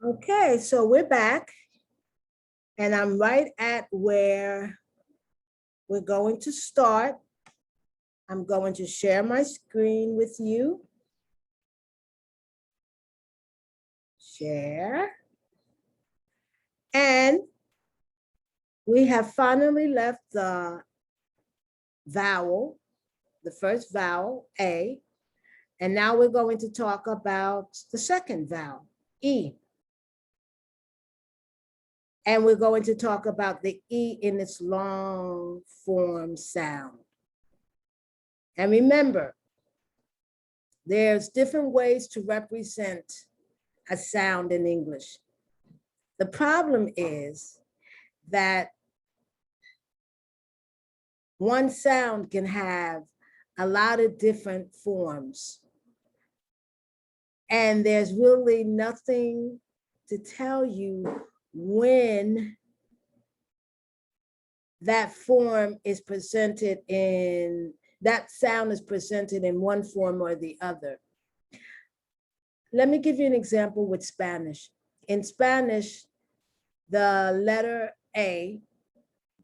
Okay, so we're back, and I'm right at where we're going to start. I'm going to share my screen with you. Share. And we have finally left the vowel, the first vowel, A, and now we're going to talk about the second vowel, E. And we're going to talk about the E in its long form sound. And remember, there's different ways to represent a sound in English. The problem is that one sound can have a lot of different forms. And there's really nothing to tell you when that form is presented in, that sound is presented in one form or the other. Let me give you an example with Spanish. In Spanish, the letter A,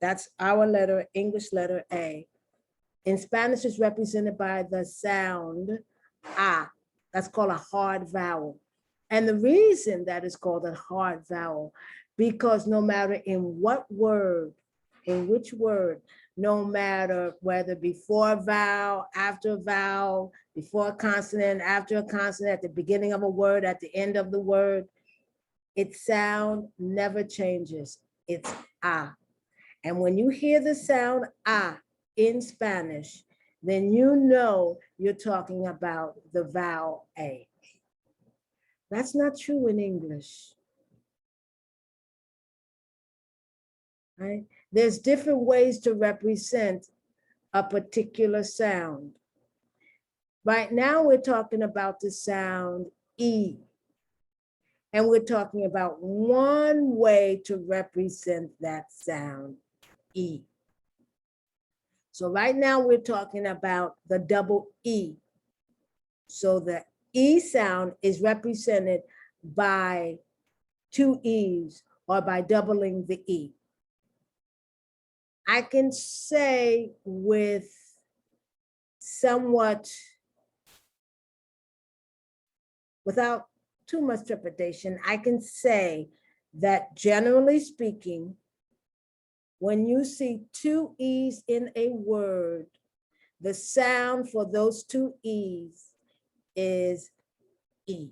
that's our letter, English letter A, in Spanish is represented by the sound A. That's called a hard vowel. And the reason that is called a hard vowel, because no matter in what word, in which word, no matter whether before a vowel, after a vowel, before a consonant, after a consonant, at the beginning of a word, at the end of the word, its sound never changes. It's A. And when you hear the sound A in Spanish, then you know you're talking about the vowel A. That's not true in English. Right? There's different ways to represent a particular sound. Right now, we're talking about the sound E. And we're talking about one way to represent that sound, E. So right now, we're talking about the double E. So the E sound is represented by two E's or by doubling the E. I can say with somewhat, without too much trepidation, I can say that generally speaking, when you see two E's in a word, the sound for those two E's is E.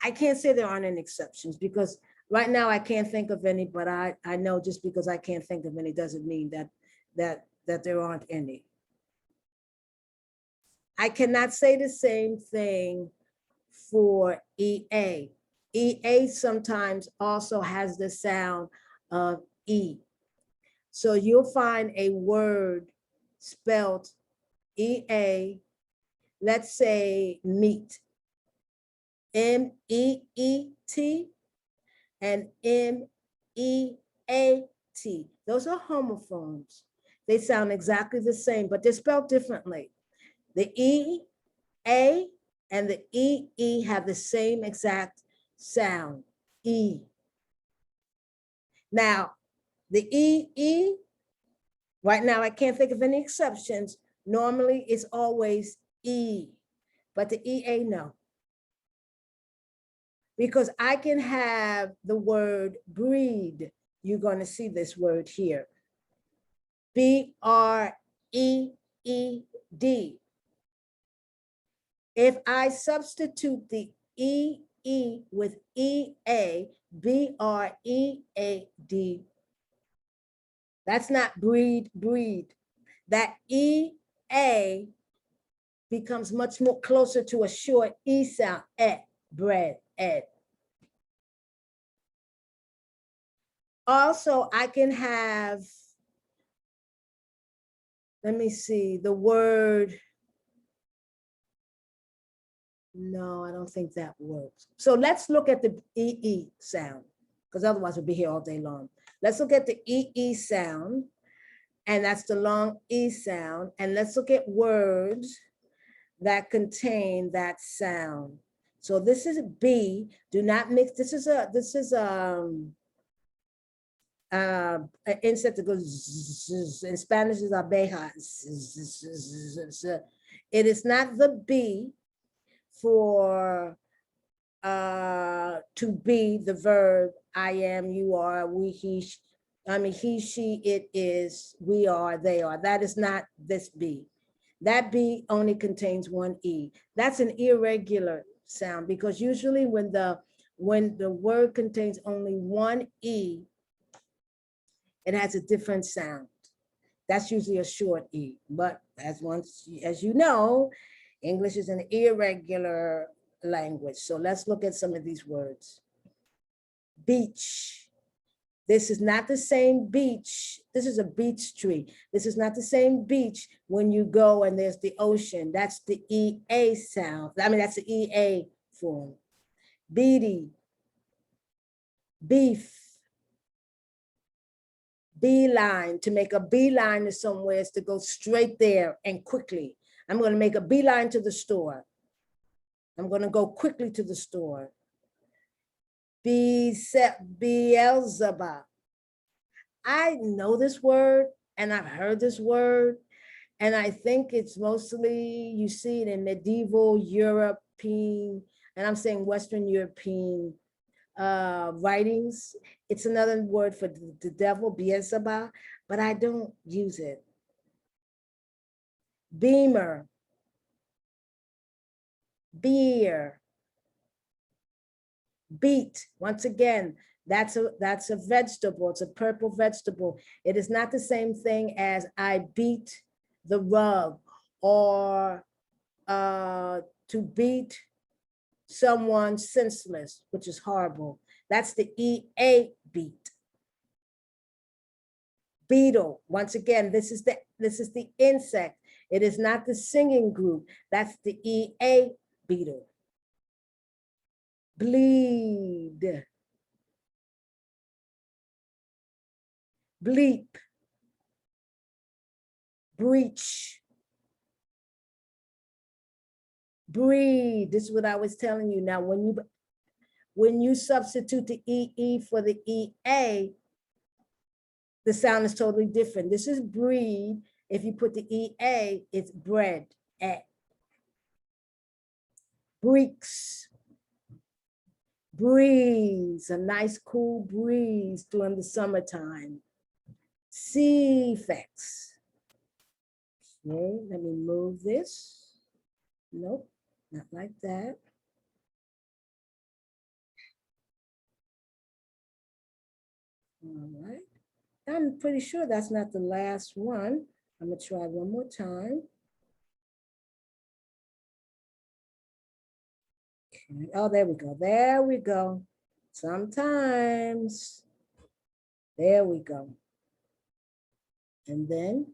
I can't say there aren't any exceptions because right now I can't think of any, but I know just because I can't think of any doesn't mean that there aren't any. I cannot say the same thing for EA. EA sometimes also has the sound of E. So you'll find a word spelled EA, let's say meat, MEET and MEAT. Those are homophones. They sound exactly the same, but they're spelled differently. The EA and the EE have the same exact sound, E. Now, the EE, right now I can't think of any exceptions. Normally it's always E, but the EA, no. Because I can have the word breed. You're going to see this word here. BREED. If I substitute the EE with EA, BREAD, that's not breed. That EA becomes much more closer to a short E sound, bread, ed. Also, I can have, let me see, the word, no, I don't think that works. So let's look at the EE sound, because otherwise we'll be here all day long. Let's look at the EE sound, and that's the long E sound. And let's look at words that contain that sound. So this is B. Do not mix. This is an insect that goes zzz, in Spanish is abeja. It is not the B for to be the verb I am, you are, we, he, he, she, it is, we are, they are. That is not this B. That B only contains one E. That's an irregular sound because usually when the word contains only one E, it has a different sound. That's usually a short E. But as you know, English is an irregular language. So let's look at some of these words. Beach. This is not the same beach. This is a beech tree. This is not the same beach when you go and there's the ocean. That's the EA sound. That's the EA form. Beady. Beef. Beeline. To make a beeline to somewhere is to go straight there and quickly. I'm going to make a beeline to the store. I'm going to go quickly to the store. Beelzebub. I know this word and I've heard this word, and I think it's mostly, you see it in medieval European, and I'm saying Western European writings. It's another word for the devil, Beelzebub, but I don't use it. Beamer. Beer. Beet. Once again, that's a vegetable. It's a purple vegetable. It is not the same thing as I beat the rug or to beat someone senseless, which is horrible. That's the EA beat. Beetle. Once again, this is the insect. It is not the singing group. That's the EA beetle. Bleed. Bleep. Breach. Breed. This is what I was telling you. Now, when you substitute the EE for the EA, the sound is totally different. This is breed. If you put the EA, it's bread. Breeks. Breeze, a nice cool breeze during the summertime. Ceefax. Okay, let me move this. Nope, not like that. All right. I'm pretty sure that's not the last one. I'm gonna try one more time. Okay. Oh, there we go. There we go. Sometimes. There we go. And then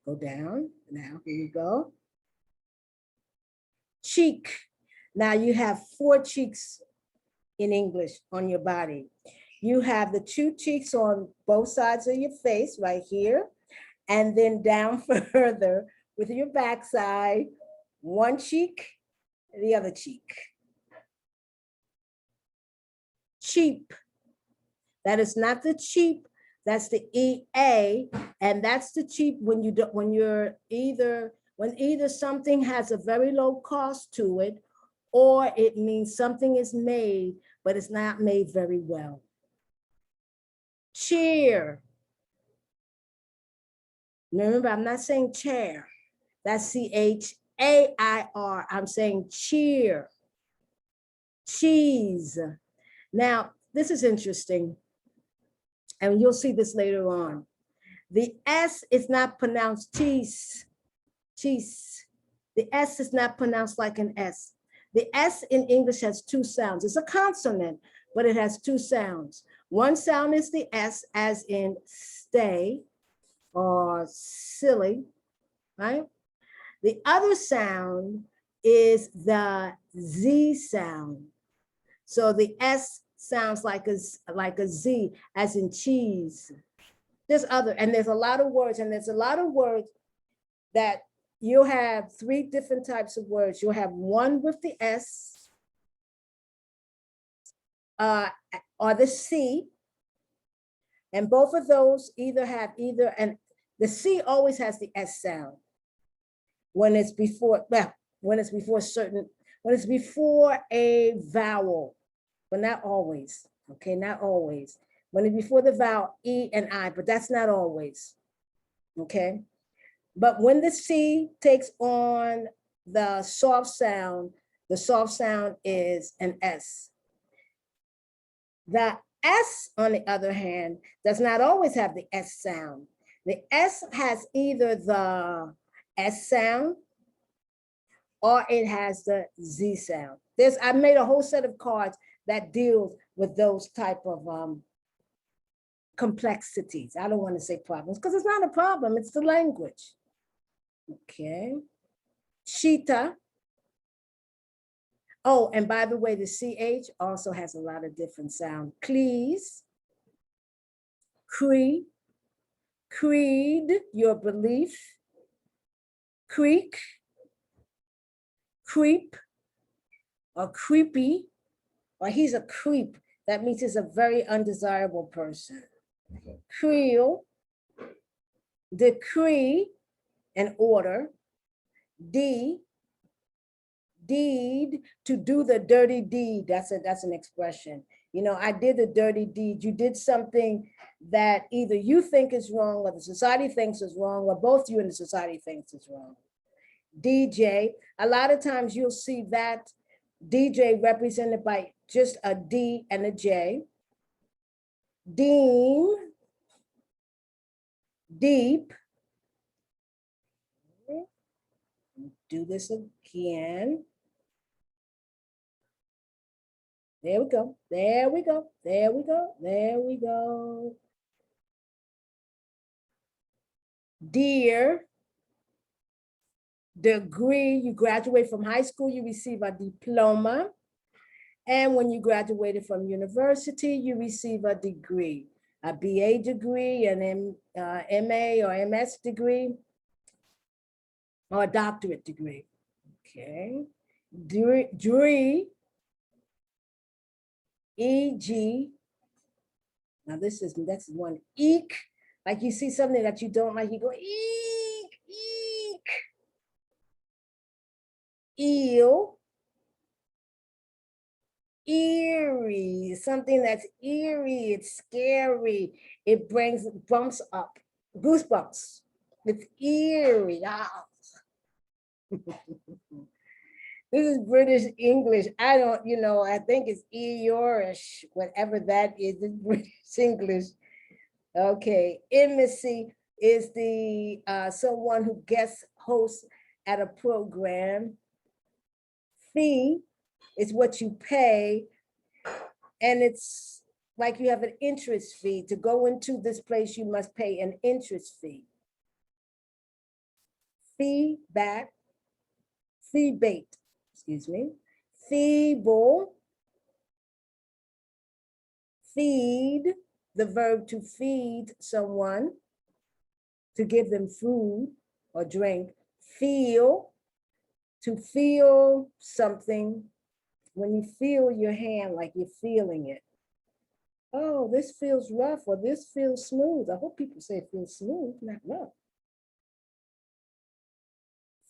go down. Now, here we go. Cheek. Now you have 4 cheeks in English on your body. You have the 2 cheeks on both sides of your face right here, and then down further with your backside, 1 cheek, the other cheek. Cheap. That is not the cheap, that's the EA, and that's the cheap when either something has a very low cost to it, or it means something is made, but it's not made very well. Cheer. Remember, I'm not saying chair. That's CHAIR. I'm saying cheer. Cheese. Now, this is interesting, and you'll see this later on. The S is not pronounced cheese. Cheese. The S is not pronounced like an S. The S in English has 2 sounds. It's a consonant, but it has 2 sounds. One sound is the S, as in stay or silly, right? The other sound is the Z sound. So the S sounds like a Z, as in cheese. There's a lot of words, and there's a lot of words that you'll have three different types of words. You'll have one with the S or the C, and both of those either have and the C always has the S sound when it's before, well, when it's before a vowel, but not always, okay, not always. When it's before the vowel E and I, but that's not always, okay? But when the C takes on the soft sound is an S. The S, on the other hand, does not always have the S sound. The S has either the S sound or it has the Z sound. I made a whole set of cards that deals with those type of complexities. I don't want to say problems because it's not a problem, it's the language. Okay. Cheetah. Oh, and by the way, the CH also has a lot of different sound. Please, creed, your belief, creek, creep, or creepy, or he's a creep. That means he's a very undesirable person. Creel, decree, and order. Deed, to do the dirty deed. That's an expression. You know, I did the dirty deed. You did something that either you think is wrong or the society thinks is wrong, or both you and the society thinks is wrong. DJ, a lot of times you'll see that DJ represented by just a D and a J. Dean, deep. Do this again. There we go. There we go. There we go. There we go. Dear, degree, you graduate from high school, you receive a diploma. And when you graduated from university, you receive a degree, a BA degree, an MA or MS degree, or a doctorate degree. Okay. Degree, EG. Now that's one. Eek. Like you see something that you don't like, you go eek, eek. Eel. Eerie, something that's eerie, it's scary. It brings bumps up, goosebumps. It's eerie. Ah. This is British English. I don't, I think it's Eeyorish, whatever that is, it's British English. Okay, embassy is the someone who guest hosts at a program. Fee is what you pay, and it's like you have an interest fee. To go into this place, you must pay an interest fee. Feedback, feedbait, excuse me. Feeble, feed, the verb to feed someone, to give them food or drink. Feel, to feel something. When you feel your hand, like you're feeling it. Oh, this feels rough, or this feels smooth. I hope people say it feels smooth, not rough.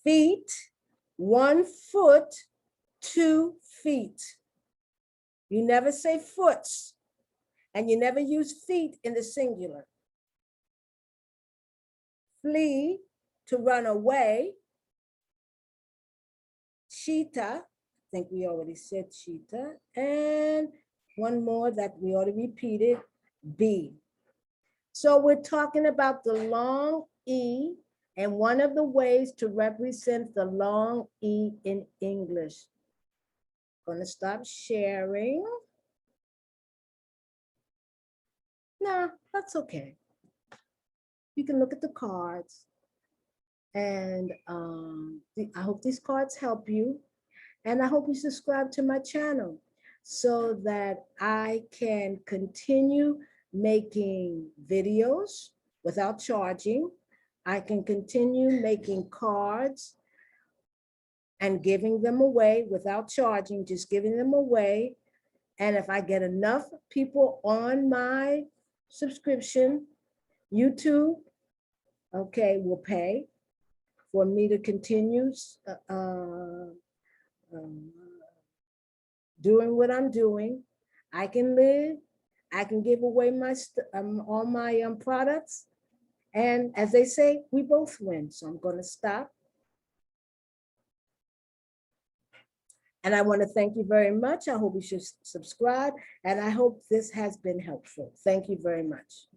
Feet, 1 foot, 2 feet. You never say foots, and you never use feet in the singular. Flee, to run away. Cheetah, I think we already said cheetah. And one more that we already repeated, B. So we're talking about the long E, and one of the ways to represent the long E in English. I'm gonna stop sharing. No, that's okay. You can look at the cards, and I hope these cards help you. And I hope you subscribe to my channel so that I can continue making videos without charging I can continue making cards and giving them away without charging, just giving them away. And if I get enough people on my subscription, YouTube, okay, will pay for me to continue doing what I'm doing. I can live, I can give away my all my products. And as they say, we both win. So I'm going to stop. And I want to thank you very much. I hope you should subscribe. And I hope this has been helpful. Thank you very much.